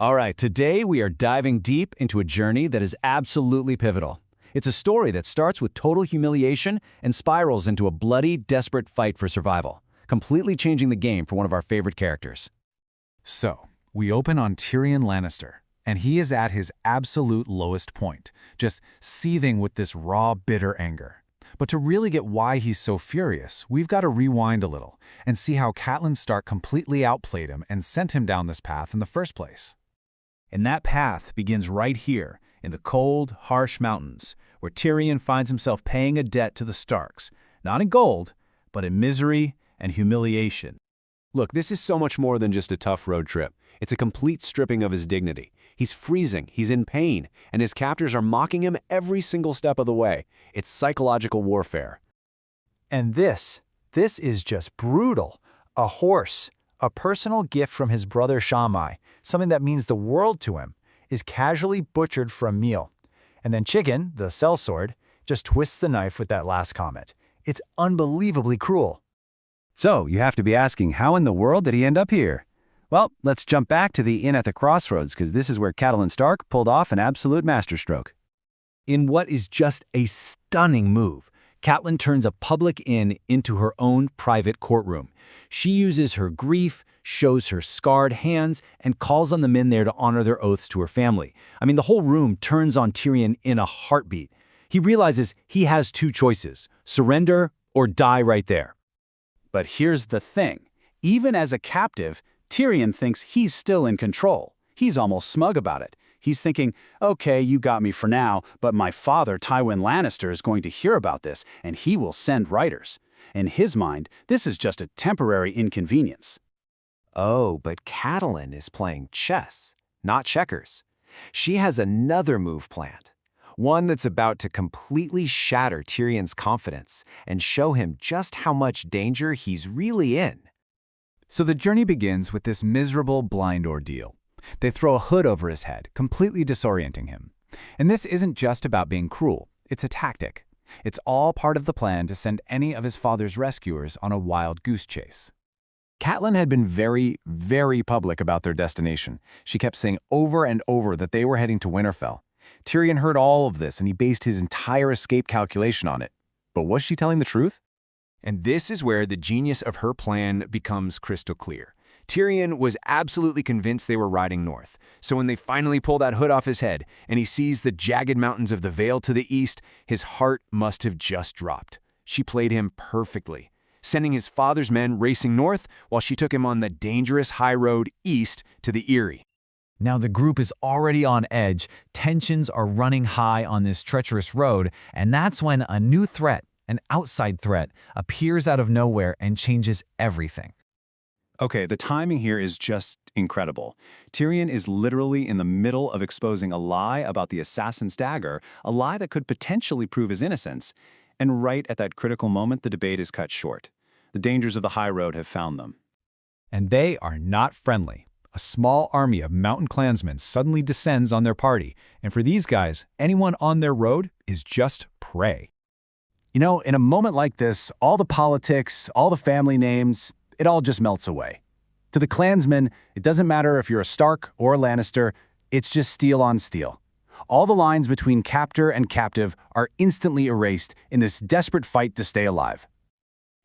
All right, today we are diving deep into a journey that is absolutely pivotal. It's a story that starts with total humiliation and spirals into a bloody, desperate fight for survival, completely changing the game for one of our favorite characters. So, we open on Tyrion Lannister, and he is at his absolute lowest point, just seething with this raw, bitter anger. But to really get why he's so furious, we've got to rewind a little and see how Catelyn Stark completely outplayed him and sent him down this path in the first place. And that path begins right here, in the cold, harsh mountains, where Tyrion finds himself paying a debt to the Starks, not in gold, but in misery and humiliation. Look, this is so much more than just a tough road trip. It's a complete stripping of his dignity. He's freezing, he's in pain, and his captors are mocking him every single step of the way. It's psychological warfare. And this is just brutal. A horse, a personal gift from his brother Shammai, something that means the world to him, is casually butchered for a meal. And then Chicken, the sellsword, just twists the knife with that last comment. It's unbelievably cruel. So, you have to be asking, how in the world did he end up here? Well, let's jump back to the inn at the crossroads, because this is where Catelyn Stark pulled off an absolute masterstroke. In what is just a stunning move, Catelyn turns a public inn into her own private courtroom. She uses her grief, shows her scarred hands, and calls on the men there to honor their oaths to her family. I mean, the whole room turns on Tyrion in a heartbeat. He realizes he has two choices: surrender or die right there. But here's the thing. Even as a captive, Tyrion thinks he's still in control. He's almost smug about it. He's thinking, okay, you got me for now, but my father, Tywin Lannister, is going to hear about this, and he will send writers. In his mind, this is just a temporary inconvenience. Oh, but Catelyn is playing chess, not checkers. She has another move planned, one that's about to completely shatter Tyrion's confidence and show him just how much danger he's really in. So the journey begins with this miserable blind ordeal. They throw a hood over his head, completely disorienting him. And this isn't just about being cruel, it's a tactic. It's all part of the plan to send any of his father's rescuers on a wild goose chase. Catelyn had been very, very public about their destination. She kept saying over and over that they were heading to Winterfell. Tyrion heard all of this and he based his entire escape calculation on it. But was she telling the truth? And this is where the genius of her plan becomes crystal clear. Tyrion was absolutely convinced they were riding north, so when they finally pull that hood off his head and he sees the jagged mountains of the Vale to the east, his heart must have just dropped. She played him perfectly, sending his father's men racing north while she took him on the dangerous high road east to the Eyrie. Now the group is already on edge, tensions are running high on this treacherous road, and that's when a new threat, an outside threat, appears out of nowhere and changes everything. Okay, the timing here is just incredible. Tyrion is literally in the middle of exposing a lie about the assassin's dagger, a lie that could potentially prove his innocence. And right at that critical moment, the debate is cut short. The dangers of the high road have found them. And they are not friendly. A small army of mountain clansmen suddenly descends on their party, and for these guys, anyone on their road is just prey. You know, in a moment like this, all the politics, all the family names, it all just melts away. To the clansmen, it doesn't matter if you're a Stark or a Lannister, it's just steel on steel. All the lines between captor and captive are instantly erased in this desperate fight to stay alive.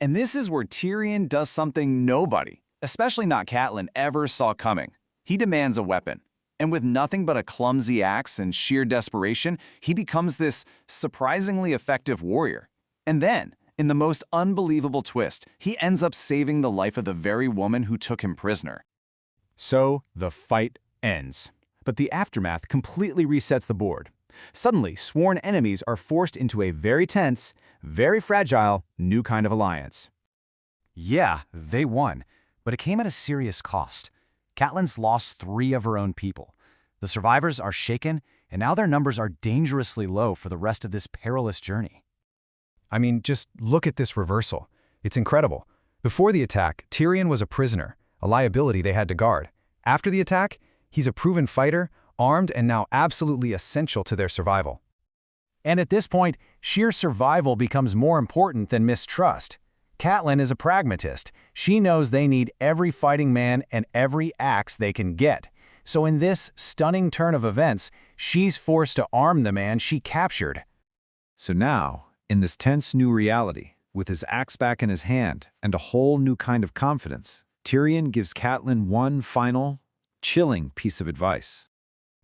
And this is where Tyrion does something nobody, especially not Catelyn, ever saw coming. He demands a weapon. And with nothing but a clumsy axe and sheer desperation, he becomes this surprisingly effective warrior. And then, in the most unbelievable twist, he ends up saving the life of the very woman who took him prisoner. So the fight ends. But the aftermath completely resets the board. Suddenly, sworn enemies are forced into a very tense, very fragile, new kind of alliance. Yeah, they won, but it came at a serious cost. Catelyn's lost 3 of her own people. The survivors are shaken, and now their numbers are dangerously low for the rest of this perilous journey. I mean, just look at this reversal. It's incredible. Before the attack, Tyrion was a prisoner, a liability they had to guard. After the attack, he's a proven fighter, armed and now absolutely essential to their survival. And at this point, sheer survival becomes more important than mistrust. Catelyn is a pragmatist. She knows they need every fighting man and every axe they can get. So in this stunning turn of events, she's forced to arm the man she captured. So now, in this tense new reality, with his axe back in his hand and a whole new kind of confidence, Tyrion gives Catelyn one final, chilling piece of advice.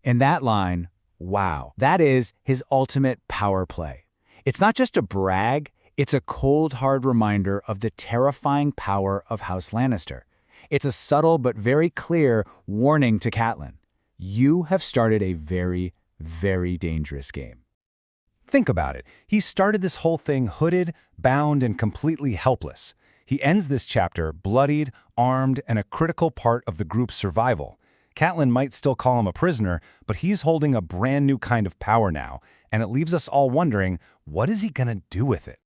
And that line, wow, that is his ultimate power play. It's not just a brag, it's a cold, hard reminder of the terrifying power of House Lannister. It's a subtle but very clear warning to Catelyn. You have started a very, very dangerous game. Think about it. He started this whole thing hooded, bound, and completely helpless. He ends this chapter bloodied, armed, and a critical part of the group's survival. Catelyn might still call him a prisoner, but he's holding a brand new kind of power now, and it leaves us all wondering, what is he gonna do with it?